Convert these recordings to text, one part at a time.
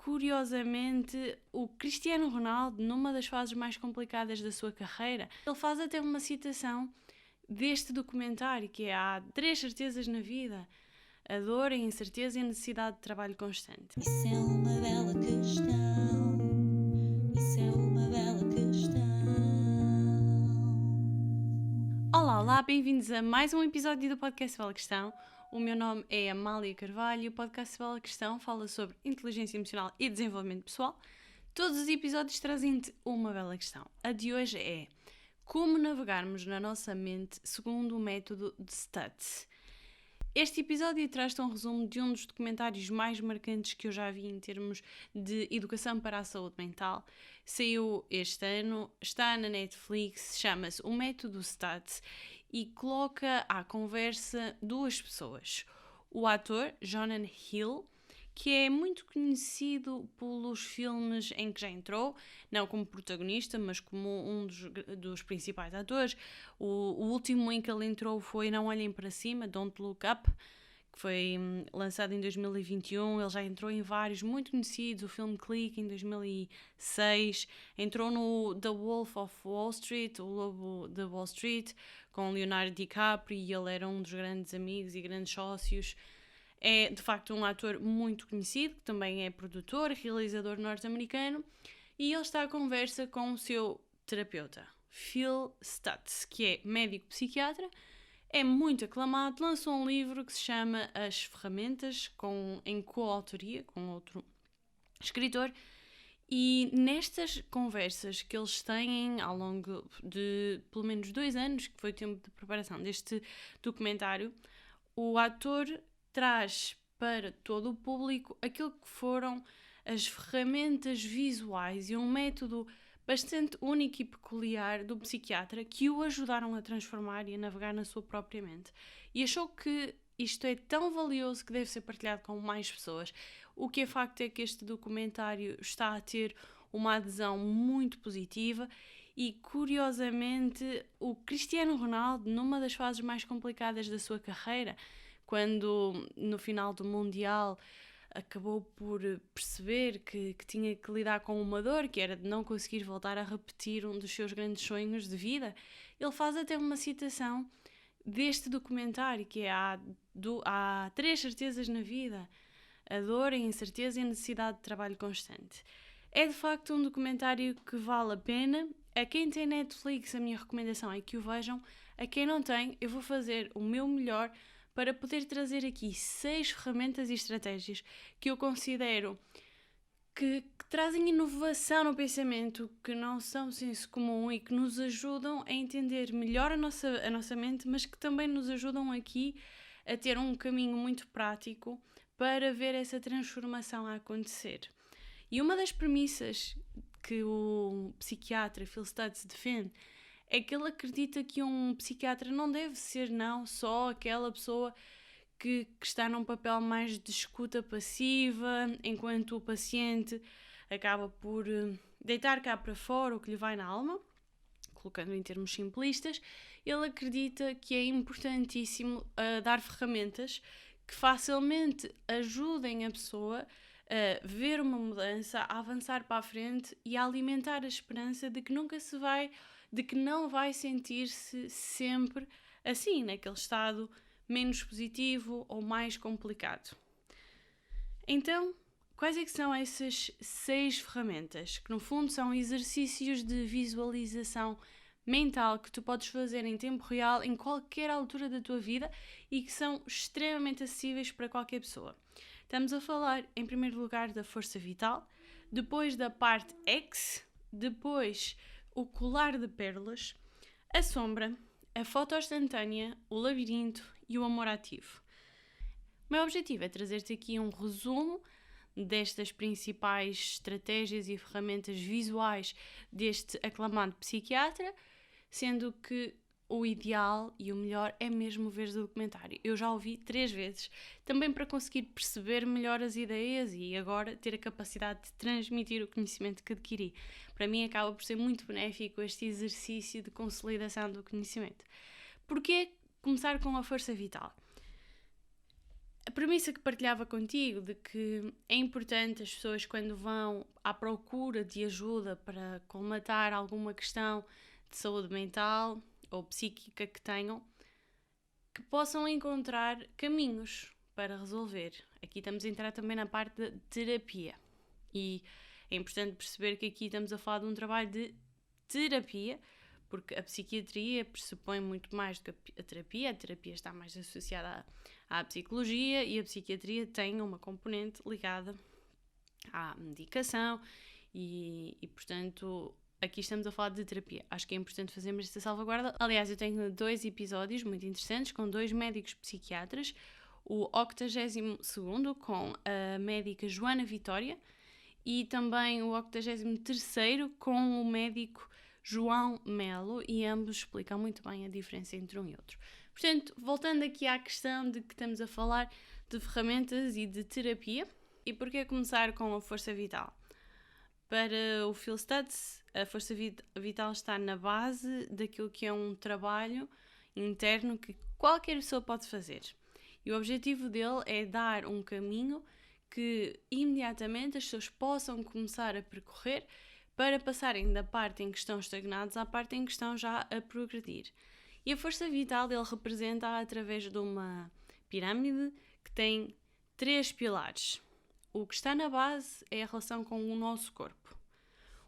curiosamente, o Cristiano Ronaldo, numa das fases mais complicadas da sua carreira, ele faz até uma citação deste documentário, que é: há 3 certezas na vida: a dor, a incerteza e a necessidade de trabalho constante. Isso é uma bela questão. Isso é uma bela questão. Olá, bem-vindos a mais um episódio do Podcast Bela Questão. O meu nome é Amália Carvalho e o Podcast Bela Questão fala sobre inteligência emocional e desenvolvimento pessoal. Todos os episódios trazem-te uma bela questão. A de hoje é: como navegarmos na nossa mente segundo o método de STUTS. Este episódio traz-te um resumo de um dos documentários mais marcantes que eu já vi em termos de educação para a saúde mental. Saiu este ano, está na Netflix, chama-se O Método STUTS e coloca à conversa 2 pessoas. O ator Jonah Hill, que é muito conhecido pelos filmes em que já entrou, não como protagonista, mas como um dos principais atores. O último em que ele entrou foi Não Olhem Para Cima, Don't Look Up, que foi lançado em 2021. Ele já entrou em vários muito conhecidos, o filme Click em 2006, entrou no The Wolf of Wall Street, o Lobo de Wall Street, com Leonardo DiCaprio, e ele era um dos grandes amigos e grandes sócios. É, de facto, um ator muito conhecido, que também é produtor, realizador norte-americano, e ele está à conversa com o seu terapeuta, Phil Stutz, que é médico-psiquiatra, é muito aclamado, lançou um livro que se chama As Ferramentas, em coautoria com outro escritor, e nestas conversas que eles têm ao longo de pelo menos 2 anos, que foi o tempo de preparação deste documentário, o ator traz para todo o público aquilo que foram as ferramentas visuais e um método bastante único e peculiar do psiquiatra que o ajudaram a transformar e a navegar na sua própria mente. E achou que isto é tão valioso que deve ser partilhado com mais pessoas. O que é facto é que este documentário está a ter uma adesão muito positiva e, curiosamente, o Cristiano Ronaldo, numa das fases mais complicadas da sua carreira, quando no final do Mundial acabou por perceber que tinha que lidar com uma dor, que era de não conseguir voltar a repetir um dos seus grandes sonhos de vida, ele faz até uma citação deste documentário, que é: há 3 certezas na vida: a dor, a incerteza e a necessidade de trabalho constante. É de facto um documentário que vale a pena. A quem tem Netflix, a minha recomendação é que o vejam. A quem não tem, eu vou fazer o meu melhor para poder trazer aqui 6 ferramentas e estratégias que eu considero que trazem inovação no pensamento, que não são senso comum e que nos ajudam a entender melhor a nossa mente, mas que também nos ajudam aqui a ter um caminho muito prático para ver essa transformação a acontecer. E uma das premissas que o psiquiatra Phil Stutz defende é que ele acredita que um psiquiatra não deve ser só aquela pessoa que está num papel mais de escuta passiva, enquanto o paciente acaba por deitar cá para fora o que lhe vai na alma, colocando em termos simplistas. Ele acredita que é importantíssimo dar ferramentas que facilmente ajudem a pessoa a ver uma mudança, a avançar para a frente e a alimentar a esperança de que não vai sentir-se sempre assim, naquele estado menos positivo ou mais complicado. Então, quais é que são essas 6 ferramentas? Que no fundo são exercícios de visualização mental que tu podes fazer em tempo real, em qualquer altura da tua vida, e que são extremamente acessíveis para qualquer pessoa. Estamos a falar, em primeiro lugar, da força vital, depois da parte X, depois o colar de pérolas, a sombra, a foto instantânea, o labirinto e o amor ativo. O meu objetivo é trazer-te aqui um resumo destas principais estratégias e ferramentas visuais deste aclamado psiquiatra, sendo que o ideal e o melhor é mesmo ver o documentário. Eu já o vi 3 vezes, também para conseguir perceber melhor as ideias e agora ter a capacidade de transmitir o conhecimento que adquiri. Para mim acaba por ser muito benéfico este exercício de consolidação do conhecimento. Porquê começar com a força vital? a premissa que partilhava contigo de que é importante as pessoas, quando vão à procura de ajuda para colmatar alguma questão de saúde mental ou psíquica que tenham, que possam encontrar caminhos para resolver. Aqui estamos a entrar também na parte da terapia. E é importante perceber que aqui estamos a falar de um trabalho de terapia, porque a psiquiatria pressupõe muito mais do que a terapia está mais associada à psicologia e a psiquiatria tem uma componente ligada à medicação e portanto, aqui estamos a falar de terapia. Acho que é importante fazermos esta salvaguarda. Aliás, eu tenho 2 episódios muito interessantes com 2 médicos psiquiatras, o 82º com a médica Joana Vitória e também o 83º com o médico João Melo, e ambos explicam muito bem a diferença entre um e outro. Portanto, voltando aqui à questão de que estamos a falar de ferramentas e de terapia, e porquê começar com a força vital? Para o Phil Stutz, a força vital está na base daquilo que é um trabalho interno que qualquer pessoa pode fazer. E o objetivo dele é dar um caminho que imediatamente as pessoas possam começar a percorrer para passarem da parte em que estão estagnados à parte em que estão já a progredir. E a força vital ele representa através de uma pirâmide que tem 3 pilares. O que está na base é a relação com o nosso corpo.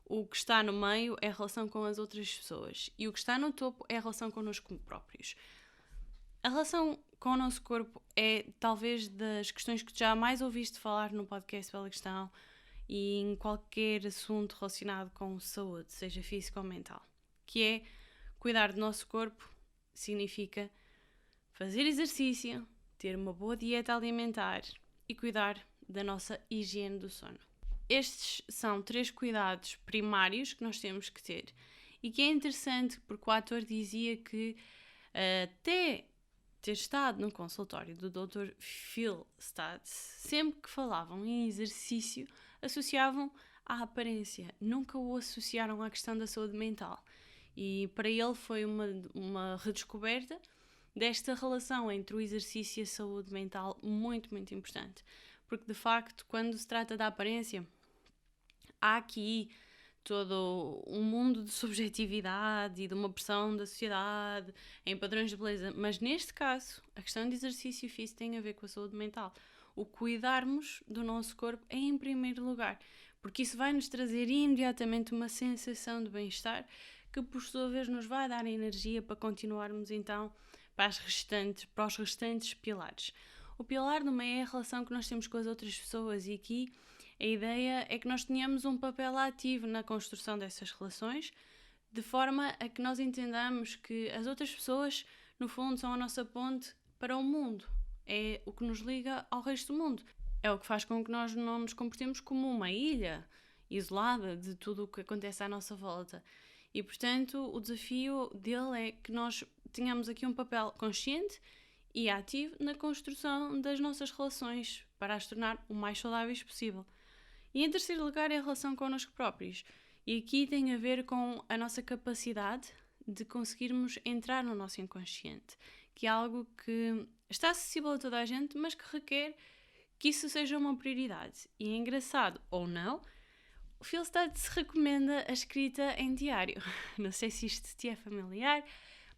O que está no meio é a relação com as outras pessoas. E o que está no topo é a relação connosco próprios. A relação com o nosso corpo é talvez das questões que já mais ouviste falar no podcast Bela Questão e em qualquer assunto relacionado com saúde, seja física ou mental, que é cuidar do nosso corpo significa fazer exercício, ter uma boa dieta alimentar e cuidar da nossa higiene do sono. Estes são 3 cuidados primários que nós temos que ter e que é interessante porque o ator dizia que até ter estado no consultório do Dr. Phil Stutz, sempre que falavam em exercício, associavam à aparência, nunca o associaram à questão da saúde mental. E para ele foi uma redescoberta desta relação entre o exercício e a saúde mental muito, muito importante. Porque, de facto, quando se trata da aparência, há aqui todo um mundo de subjetividade e de uma pressão da sociedade em padrões de beleza, mas neste caso a questão de exercício físico tem a ver com a saúde mental. O cuidarmos do nosso corpo é em primeiro lugar, porque isso vai nos trazer imediatamente uma sensação de bem-estar que por sua vez nos vai dar energia para continuarmos então para os restantes pilares. O pilar do meio é a relação que nós temos com as outras pessoas e aqui a ideia é que nós tenhamos um papel ativo na construção dessas relações, de forma a que nós entendamos que as outras pessoas, no fundo, são a nossa ponte para o mundo. É o que nos liga ao resto do mundo. É o que faz com que nós não nos comportemos como uma ilha isolada de tudo o que acontece à nossa volta. E, portanto, o desafio dele é que nós tenhamos aqui um papel consciente e ativo na construção das nossas relações para as tornar o mais saudáveis possível. E em terceiro lugar é a relação connosco próprios. E aqui tem a ver com a nossa capacidade de conseguirmos entrar no nosso inconsciente, que é algo que está acessível a toda a gente, mas que requer que isso seja uma prioridade. E é engraçado, ou não, o Phil Stutz recomenda a escrita em diário. Não sei se isto te é familiar,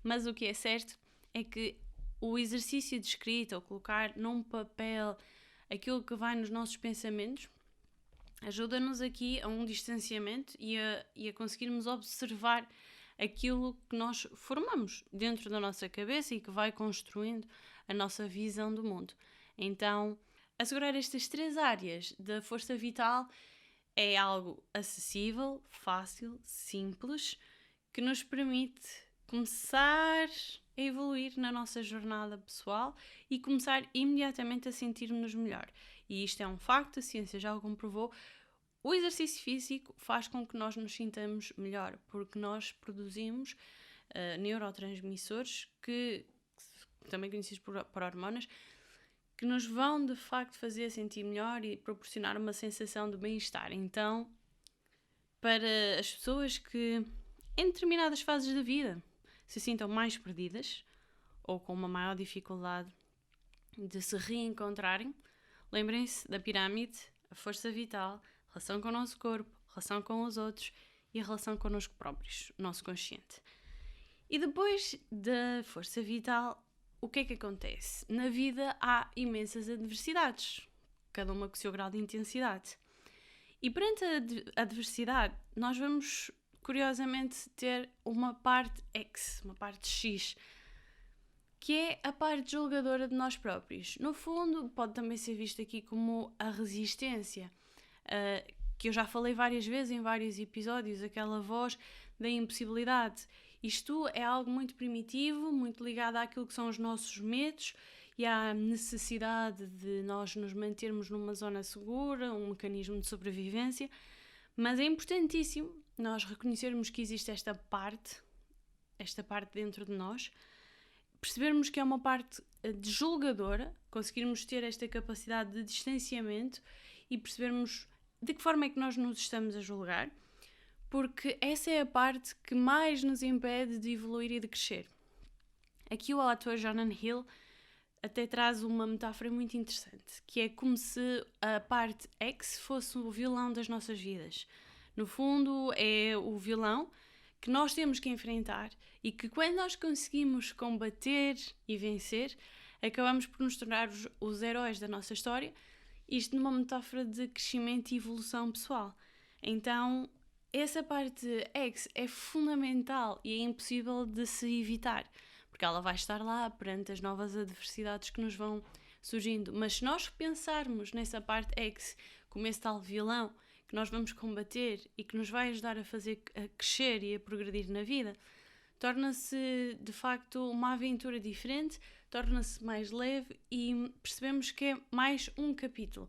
mas o que é certo é que o exercício de escrita, ou colocar num papel aquilo que vai nos nossos pensamentos, ajuda-nos aqui a um distanciamento e a conseguirmos observar aquilo que nós formamos dentro da nossa cabeça e que vai construindo a nossa visão do mundo. Então, assegurar estas 3 áreas da força vital é algo acessível, fácil, simples, que nos permite começar a evoluir na nossa jornada pessoal e começar imediatamente a sentir-nos melhor. E isto é um facto, a ciência já o comprovou. O exercício físico faz com que nós nos sintamos melhor, porque nós produzimos neurotransmissores, que também conhecidos por hormonas, que nos vão de facto fazer sentir melhor e proporcionar uma sensação de bem-estar. Então, para as pessoas que em determinadas fases da vida se sintam mais perdidas ou com uma maior dificuldade de se reencontrarem, lembrem-se da pirâmide, a força vital, a relação com o nosso corpo, a relação com os outros e a relação connosco próprios, o nosso consciente. E depois da força vital, o que é que acontece? Na vida há imensas adversidades, cada uma com o seu grau de intensidade. E perante a adversidade, nós vamos, curiosamente, ter uma parte X, uma parte X, que é a parte julgadora de nós próprios. No fundo, pode também ser visto aqui como a resistência, que eu já falei várias vezes em vários episódios, aquela voz da impossibilidade. Isto é algo muito primitivo, muito ligado àquilo que são os nossos medos e à necessidade de nós nos mantermos numa zona segura, um mecanismo de sobrevivência, mas é importantíssimo nós reconhecermos que existe esta parte dentro de nós, percebermos que é uma parte julgadora, conseguirmos ter esta capacidade de distanciamento e percebermos de que forma é que nós nos estamos a julgar, porque essa é a parte que mais nos impede de evoluir e de crescer. Aqui o autor Jonathan Hill até traz uma metáfora muito interessante, que é como se a parte X fosse o vilão das nossas vidas. No fundo, é o vilão que nós temos que enfrentar e que quando nós conseguimos combater e vencer, acabamos por nos tornar os heróis da nossa história, isto numa metáfora de crescimento e evolução pessoal. Então, essa parte X é fundamental e é impossível de se evitar, porque ela vai estar lá perante as novas adversidades que nos vão surgindo. Mas se nós pensarmos nessa parte X como esse tal vilão que nós vamos combater e que nos vai ajudar a fazer a crescer e a progredir na vida, torna-se de facto uma aventura diferente, torna-se mais leve e percebemos que é mais um capítulo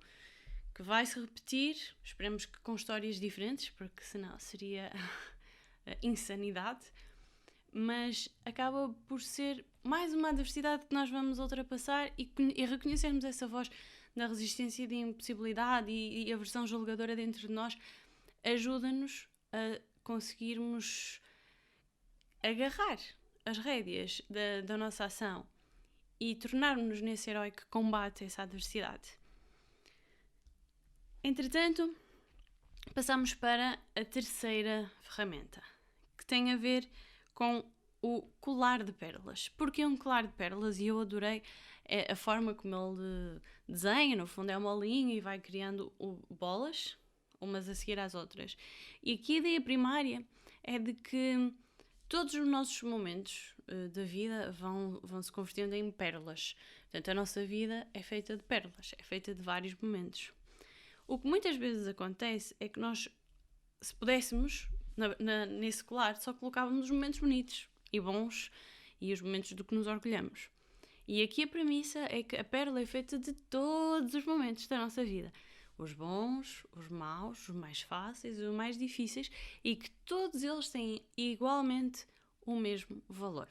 que vai se repetir, esperemos que com histórias diferentes, porque senão seria insanidade, mas acaba por ser mais uma adversidade que nós vamos ultrapassar e reconhecermos essa voz da resistência e da impossibilidade e a versão julgadora dentro de nós ajuda-nos a conseguirmos agarrar as rédeas da nossa ação e tornarmos-nos nesse herói que combate essa adversidade. Entretanto, passamos para a terceira ferramenta, que tem a ver com o colar de pérolas. Porque é um colar de pérolas? E eu adorei a forma como ele desenha, no fundo é uma linha e vai criando bolas, umas a seguir às outras. E aqui a ideia primária é de que todos os nossos momentos da vida vão se convertendo em pérolas. Portanto, a nossa vida é feita de pérolas, é feita de vários momentos. O que muitas vezes acontece é que nós, se pudéssemos, nesse colar, só colocávamos os momentos bonitos e bons e os momentos do que nos orgulhamos. E aqui a premissa é que a pérola é feita de todos os momentos da nossa vida. Os bons, os maus, os mais fáceis, os mais difíceis, e que todos eles têm igualmente o mesmo valor.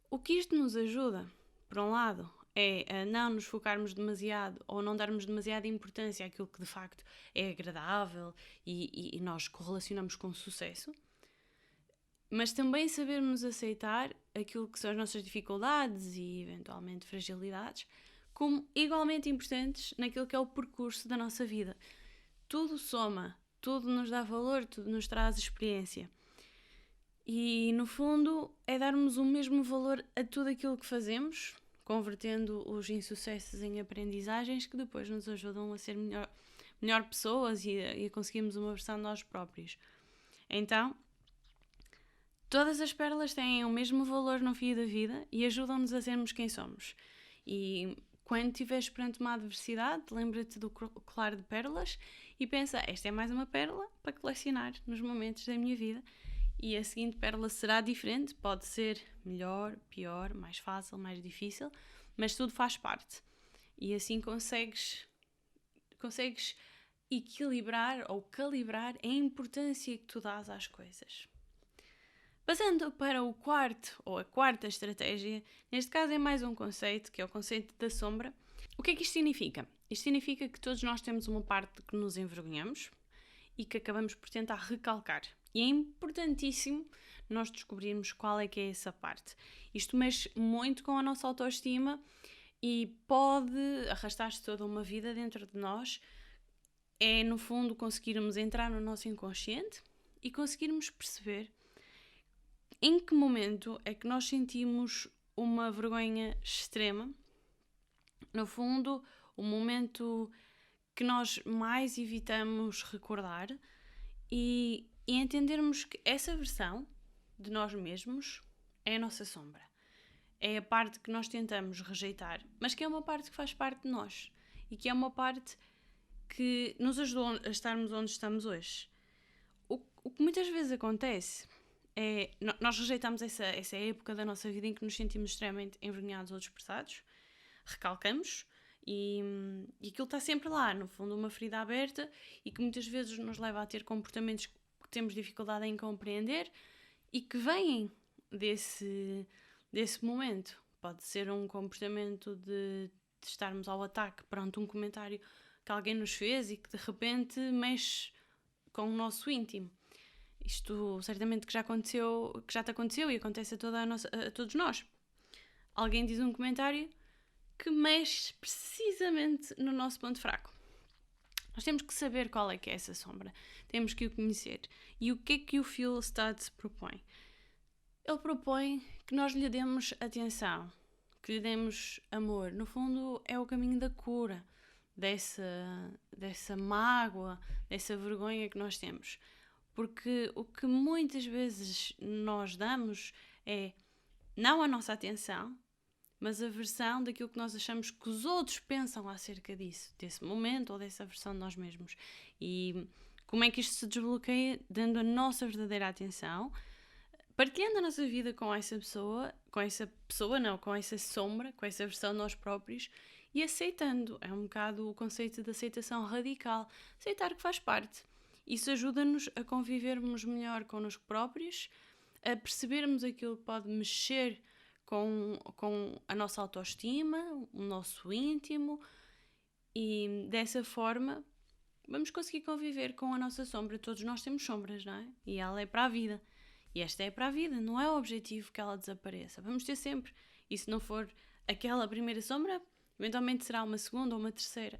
O que isto nos ajuda, por um lado, é a não nos focarmos demasiado ou não darmos demasiada importância àquilo que de facto é agradável e nós correlacionamos com sucesso, mas também sabermos aceitar aquilo que são as nossas dificuldades e eventualmente fragilidades como igualmente importantes naquilo que é o percurso da nossa vida. Tudo soma, tudo nos dá valor, tudo nos traz experiência. E no fundo é darmos o mesmo valor a tudo aquilo que fazemos, convertendo os insucessos em aprendizagens que depois nos ajudam a ser melhor pessoas e a conseguirmos uma versão de nós próprios. Então, todas as pérolas têm o mesmo valor no fim da vida e ajudam-nos a sermos quem somos. E quando estiveres perante uma adversidade, lembra-te do colar de pérolas e pensa, esta é mais uma pérola para colecionar nos momentos da minha vida. E a seguinte pérola será diferente, pode ser melhor, pior, mais fácil, mais difícil, mas tudo faz parte. E assim consegues equilibrar ou calibrar a importância que tu dás às coisas. Passando para o quarto, ou a quarta estratégia, neste caso é mais um conceito, que é o conceito da sombra. O que é que isto significa? Isto significa que todos nós temos uma parte que nos envergonhamos e que acabamos por tentar recalcar. E é importantíssimo nós descobrirmos qual é que é essa parte. Isto mexe muito com a nossa autoestima e pode arrastar-se toda uma vida dentro de nós. É, no fundo, conseguirmos entrar no nosso inconsciente e conseguirmos perceber em que momento é que nós sentimos uma vergonha extrema. No fundo, o momento que nós mais evitamos recordar e entendermos que essa versão de nós mesmos é a nossa sombra. É a parte que nós tentamos rejeitar, mas que é uma parte que faz parte de nós e que é uma parte que nos ajudou a estarmos onde estamos hoje. O que muitas vezes acontece é nós rejeitamos essa época da nossa vida em que nos sentimos extremamente envergonhados ou desprezados, recalcamos e aquilo está sempre lá, no fundo, uma ferida aberta e que muitas vezes nos leva a ter comportamentos que temos dificuldade em compreender e que vêm desse momento. Pode ser um comportamento de estarmos ao ataque perante um comentário que alguém nos fez e que de repente mexe com o nosso íntimo. Isto certamente que já te aconteceu e acontece a todos nós. Alguém diz um comentário que mexe precisamente no nosso ponto fraco. Nós temos que saber qual é que é essa sombra. Temos que o conhecer. E o que é que o Phil Stutz propõe? Ele propõe que nós lhe demos atenção, que lhe demos amor. No fundo, é o caminho da cura dessa mágoa, dessa vergonha que nós temos. Porque o que muitas vezes nós damos é não a nossa atenção, mas a versão daquilo que nós achamos que os outros pensam acerca disso, desse momento ou dessa versão de nós mesmos. E como é que isto se desbloqueia? Dando a nossa verdadeira atenção, partilhando a nossa vida com essa sombra, com essa versão de nós próprios e aceitando. É um bocado o conceito de aceitação radical. Aceitar que faz parte. Isso ajuda-nos a convivermos melhor connosco próprios, a percebermos aquilo que pode mexer com a nossa autoestima, o nosso íntimo, e dessa forma vamos conseguir conviver com a nossa sombra. Todos nós temos sombras, não é? E ela é para a vida. E esta é para a vida, não é o objetivo que ela desapareça. Vamos ter sempre. E se não for aquela primeira sombra, eventualmente será uma segunda ou uma terceira.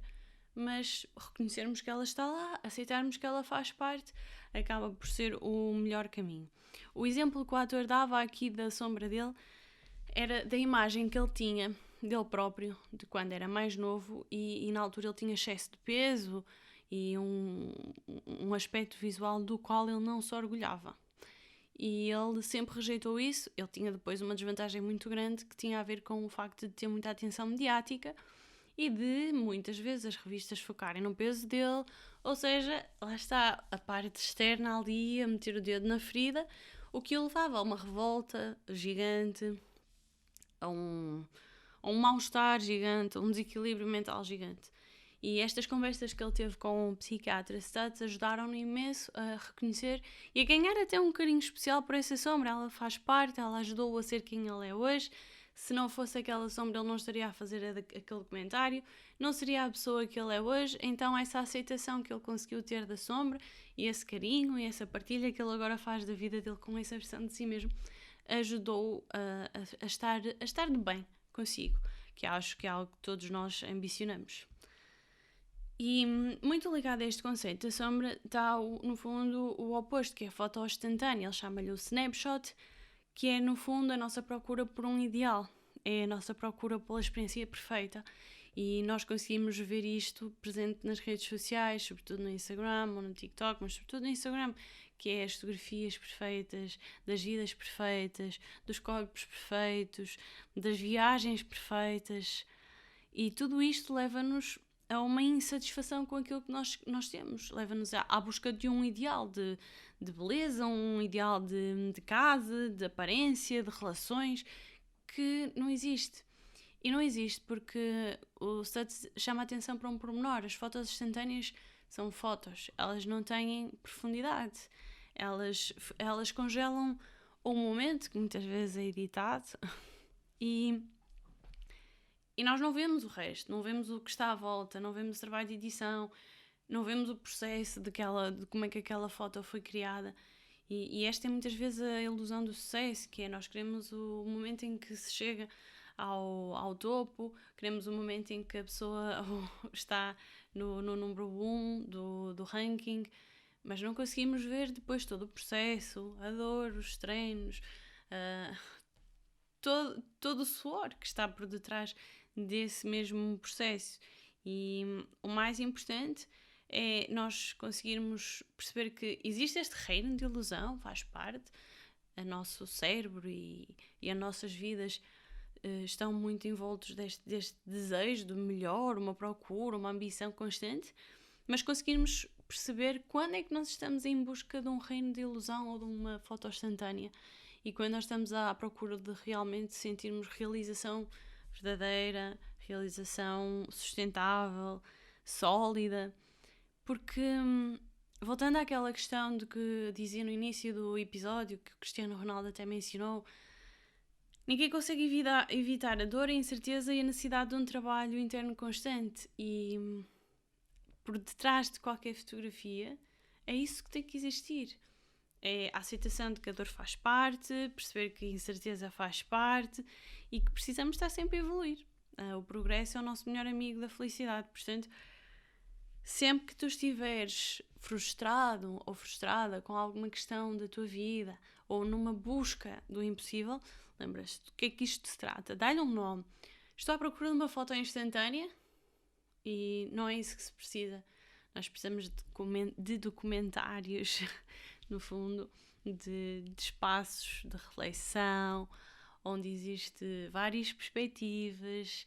Mas reconhecermos que ela está lá, aceitarmos que ela faz parte, acaba por ser o melhor caminho. O exemplo que o ator dava aqui da sombra dele era da imagem que ele tinha dele próprio, de quando era mais novo e na altura ele tinha excesso de peso e um aspecto visual do qual ele não se orgulhava. E ele sempre rejeitou isso. Ele tinha depois uma desvantagem muito grande que tinha a ver com o facto de ter muita atenção mediática e de muitas vezes as revistas focarem no peso dele, ou seja, lá está a parte externa ali a meter o dedo na ferida, o que o levava a uma revolta gigante, a um mal-estar gigante, a um desequilíbrio mental gigante. E estas conversas que ele teve com o psiquiatra Stutz ajudaram-no imenso a reconhecer e a ganhar até um carinho especial por essa sombra. Ela faz parte, ela ajudou-o a ser quem ele é hoje. Se não fosse aquela sombra, ele não estaria a fazer aquele comentário, não seria a pessoa que ele é hoje. Então essa aceitação que ele conseguiu ter da sombra e esse carinho e essa partilha que ele agora faz da vida dele com essa versão de si mesmo ajudou-o a estar de bem consigo, que acho que é algo que todos nós ambicionamos. E muito ligado a este conceito, a sombra está no fundo o oposto, que é a foto instantânea. Ele chama-lhe o snapshot, que é no fundo a nossa procura por um ideal, é a nossa procura pela experiência perfeita. E nós conseguimos ver isto presente nas redes sociais, sobretudo no Instagram ou no TikTok, mas sobretudo no Instagram, que é as fotografias perfeitas, das vidas perfeitas, dos corpos perfeitos, das viagens perfeitas. E tudo isto leva-nos a uma insatisfação com aquilo que nós temos. Leva-nos à busca de um ideal de beleza, um ideal de casa, de aparência, de relações, que não existe. E não existe porque o Stutz chama a atenção para um pormenor. As fotos instantâneas são fotos, elas não têm profundidade. Elas congelam o momento, que muitas vezes é editado, e nós não vemos o resto, não vemos o que está à volta, não vemos o trabalho de edição, não vemos o processo de como é que aquela foto foi criada. E esta é muitas vezes a ilusão do sucesso, que é nós queremos o momento em que se chega ao topo, queremos um momento em que a pessoa está no número 1 do ranking, mas não conseguimos ver depois todo o processo, a dor, os treinos, todo o suor que está por detrás desse mesmo processo. E o mais importante é nós conseguirmos perceber que existe este reino de ilusão, faz parte, o nosso cérebro e as nossas vidas estão muito envoltos deste desejo de melhor, uma procura, uma ambição constante, mas conseguirmos perceber quando é que nós estamos em busca de um reino de ilusão ou de uma foto instantânea e quando nós estamos à procura de realmente sentirmos realização verdadeira, realização sustentável, sólida. Porque, voltando àquela questão de que dizia no início do episódio, que o Cristiano Ronaldo até mencionou, ninguém consegue evitar a dor, a incerteza e a necessidade de um trabalho interno constante. E por detrás de qualquer fotografia, é isso que tem que existir. É a aceitação de que a dor faz parte, perceber que a incerteza faz parte e que precisamos estar sempre a evoluir. O progresso é o nosso melhor amigo da felicidade. Portanto, sempre que tu estiveres frustrado ou frustrada com alguma questão da tua vida ou numa busca do impossível, lembras-te do que é que isto se trata? Dá-lhe um nome. Estou à procura de uma foto instantânea e não é isso que se precisa. Nós precisamos de documentários, no fundo, de espaços de reflexão, onde existe várias perspectivas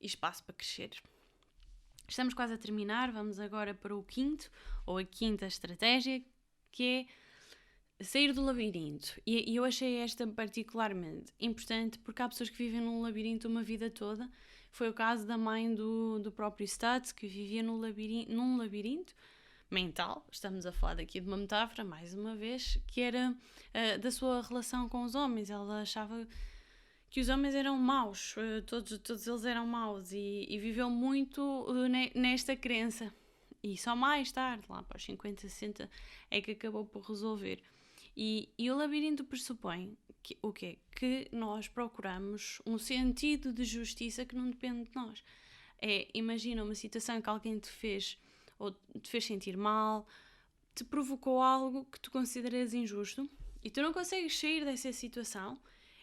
e espaço para crescer. Estamos quase a terminar, vamos agora para o quinto, ou a quinta estratégia, que é sair do labirinto. E eu achei esta particularmente importante porque há pessoas que vivem num labirinto uma vida toda. Foi o caso da mãe do próprio Stats, que vivia num labirinto mental. Estamos a falar daqui de uma metáfora, mais uma vez, que era da sua relação com os homens. Ela achava que os homens eram maus, todos eles eram maus, e viveu muito nesta crença. E só mais tarde, lá para os 50, 60, é que acabou por resolver. E o labirinto pressupõe o quê? Que nós procuramos um sentido de justiça que não depende de nós. Imagina uma situação que alguém te fez, ou te fez sentir mal, te provocou algo que tu consideras injusto, e tu não consegues sair dessa situação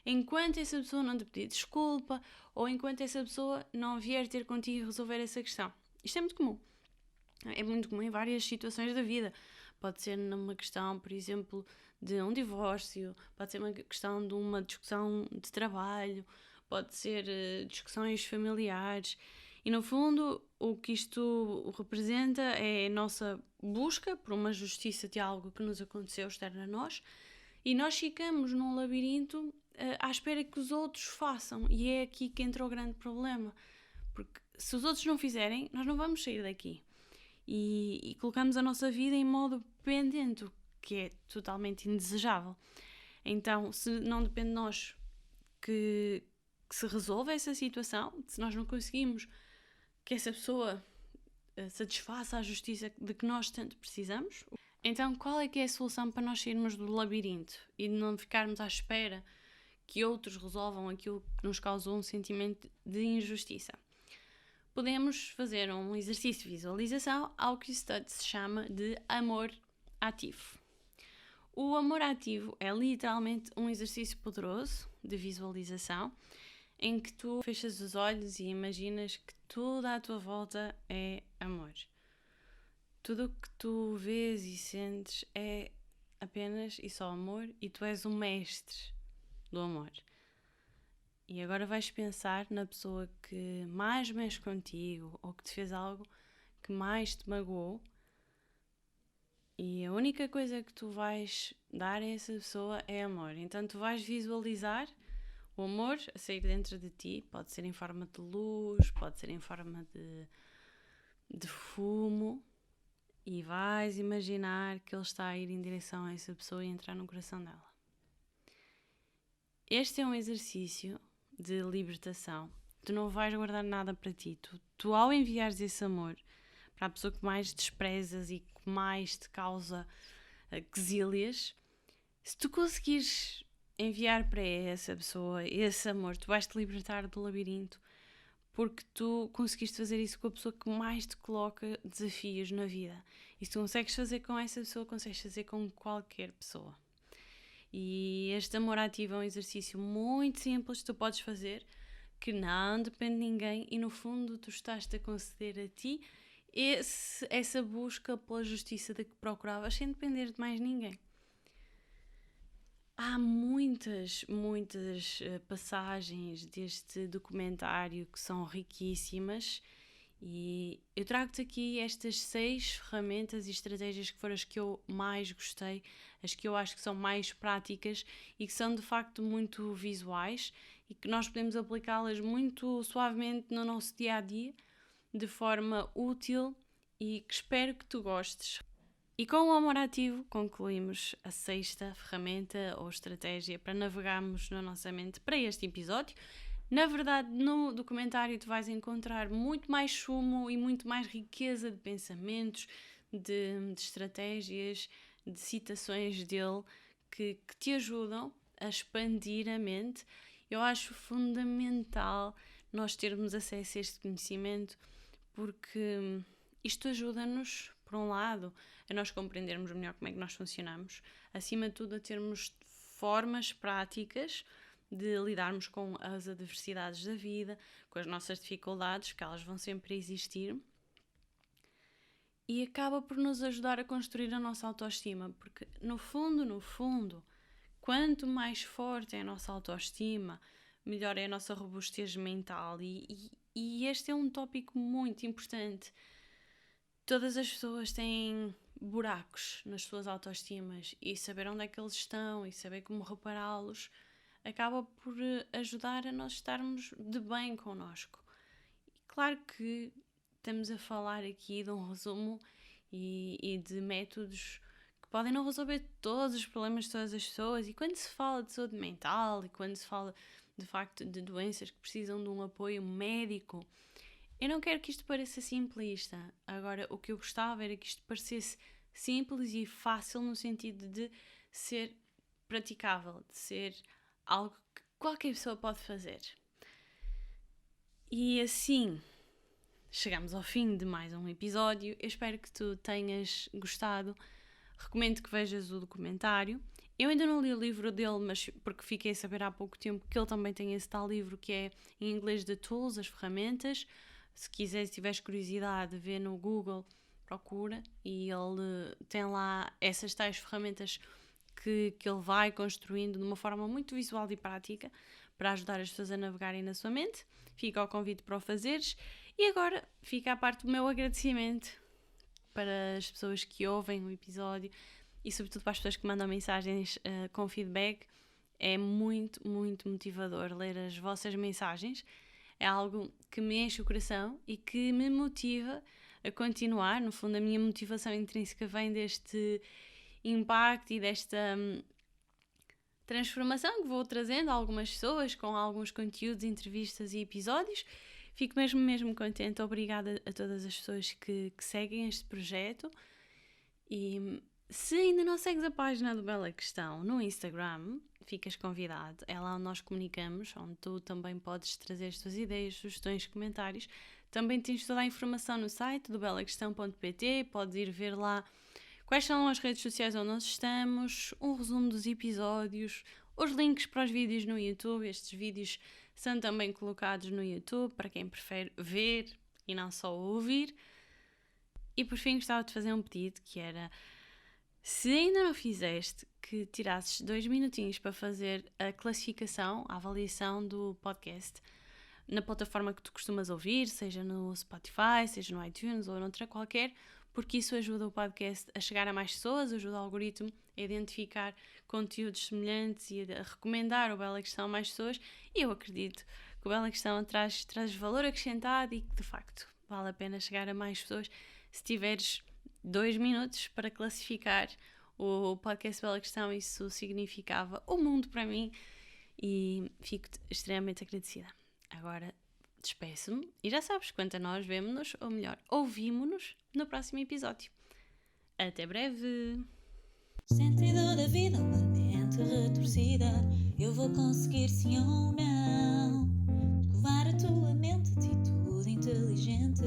enquanto essa pessoa não te pedir desculpa ou enquanto essa pessoa não vier ter contigo e resolver essa questão. Isto é muito comum. É muito comum em várias situações da vida. Pode ser numa questão, por exemplo, de um divórcio, pode ser uma questão de uma discussão de trabalho, pode ser discussões familiares. E no fundo, o que isto representa é a nossa busca por uma justiça de algo que nos aconteceu externo a nós, e nós ficamos num labirinto à espera que os outros façam. E é aqui que entra o grande problema. Porque se os outros não fizerem, nós não vamos sair daqui. E colocamos a nossa vida em modo dependente, o que é totalmente indesejável. Então, se não depende de nós que se resolva essa situação, se nós não conseguimos que essa pessoa satisfaça a justiça de que nós tanto precisamos, então qual é que é a solução para nós sairmos do labirinto e não ficarmos à espera que outros resolvam aquilo que nos causou um sentimento de injustiça? Podemos fazer um exercício de visualização ao que o Stud se chama de amor ativo. O amor ativo é literalmente um exercício poderoso de visualização em que tu fechas os olhos e imaginas que tudo à tua volta é amor. Tudo o que tu vês e sentes é apenas e só amor, e tu és o mestre do amor. E agora vais pensar na pessoa que mais mexe contigo ou que te fez algo que mais te magoou, e a única coisa que tu vais dar a essa pessoa é amor. Então tu vais visualizar o amor a sair dentro de ti. Pode ser em forma de luz, pode ser em forma de fumo, e vais imaginar que ele está a ir em direção a essa pessoa e entrar no coração dela. Este é um exercício de libertação. Tu não vais guardar nada para ti. Tu ao enviares esse amor para a pessoa que mais desprezas e que mais te causa quesílias, se tu conseguires enviar para essa pessoa esse amor. Tu vais-te libertar do labirinto porque tu conseguiste fazer isso com a pessoa que mais te coloca desafios na vida. E se tu consegues fazer com essa pessoa, consegues fazer com qualquer pessoa. E este amor ativo é um exercício muito simples que tu podes fazer, que não depende de ninguém e no fundo tu estás-te a conceder a ti essa busca pela justiça de que procuravas sem depender de mais ninguém. Há muitas passagens deste documentário que são riquíssimas e eu trago-te aqui estas 6 ferramentas e estratégias que foram as que eu mais gostei, as que eu acho que são mais práticas e que são de facto muito visuais e que nós podemos aplicá-las muito suavemente no nosso dia-a-dia de forma útil e que espero que tu gostes. E com o amor ativo concluímos a 6ª ferramenta ou estratégia para navegarmos na nossa mente para este episódio. Na verdade, no documentário tu vais encontrar muito mais sumo e muito mais riqueza de pensamentos, de estratégias, de citações dele que te ajudam a expandir a mente. Eu acho fundamental nós termos acesso a este conhecimento porque isto ajuda-nos, por um lado, a nós compreendermos melhor como é que nós funcionamos, acima de tudo a termos formas práticas de lidarmos com as adversidades da vida, com as nossas dificuldades, que elas vão sempre existir, e acaba por nos ajudar a construir a nossa autoestima, porque no fundo, quanto mais forte é a nossa autoestima, melhor é a nossa robustez mental, e este é um tópico muito importante. Todas as pessoas têm buracos nas suas autoestimas e saber onde é que eles estão e saber como repará-los acaba por ajudar a nós estarmos de bem connosco. Claro que estamos a falar aqui de um resumo e de métodos que podem não resolver todos os problemas de todas as pessoas, e quando se fala de saúde mental e quando se fala de facto de doenças que precisam de um apoio médico, eu não quero que isto pareça simplista. Agora, o que eu gostava era que isto parecesse simples e fácil no sentido de ser praticável, de ser algo que qualquer pessoa pode fazer. E assim, chegamos ao fim de mais um episódio. Eu espero que tu tenhas gostado. Recomendo que vejas o documentário. Eu ainda não li o livro dele, mas porque fiquei a saber há pouco tempo que ele também tem esse tal livro que é em inglês The Tools, as ferramentas. Se quiseres, se tiveres curiosidade, vê no Google, procura, e ele tem lá essas tais ferramentas que ele vai construindo de uma forma muito visual e prática para ajudar as pessoas a navegarem na sua mente. Fica ao convite para o fazeres. E agora fica a parte do meu agradecimento para as pessoas que ouvem o episódio e sobretudo para as pessoas que mandam mensagens com feedback. É muito motivador ler as vossas mensagens. É algo que me enche o coração e que me motiva a continuar. No fundo, a minha motivação intrínseca vem deste impacto e desta transformação que vou trazendo a algumas pessoas com alguns conteúdos, entrevistas e episódios. Fico mesmo contente. Obrigada a todas as pessoas que seguem este projeto. E se ainda não segues a página do Bela Questão no Instagram, ficas convidado. É lá onde nós comunicamos, onde tu também podes trazer as tuas ideias, sugestões, comentários. Também tens toda a informação no site do belaquestão.pt. Podes ir ver lá quais são as redes sociais onde nós estamos, um resumo dos episódios, os links para os vídeos no YouTube. Estes vídeos são também colocados no YouTube para quem prefere ver e não só ouvir. E por fim gostava de fazer um pedido, que era, se ainda não fizeste, que tirasses 2 minutinhos para fazer a classificação, a avaliação do podcast na plataforma que tu costumas ouvir, seja no Spotify, seja no iTunes ou noutra qualquer, porque isso ajuda o podcast a chegar a mais pessoas, ajuda o algoritmo a identificar conteúdos semelhantes e a recomendar o Bela Questão a mais pessoas. E eu acredito que o Bela Questão traz valor acrescentado e que de facto vale a pena chegar a mais pessoas. Se tiveres 2 minutos para classificar o podcast Bela Questão, isso significava o mundo para mim e fico extremamente agradecida. Agora despeço-me e já sabes, quanto a nós, vemo-nos, ou melhor, ouvimo-nos no próximo episódio. Até breve! Sentido da vida, uma mente retorcida. eu vou conseguir sim ou não. Escovar a tua mente, atitude inteligente,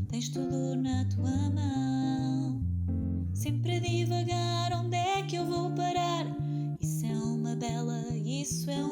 tens tudo na tua mão. Sempre a divagar, onde é que eu vou parar? Isso é uma bela, isso é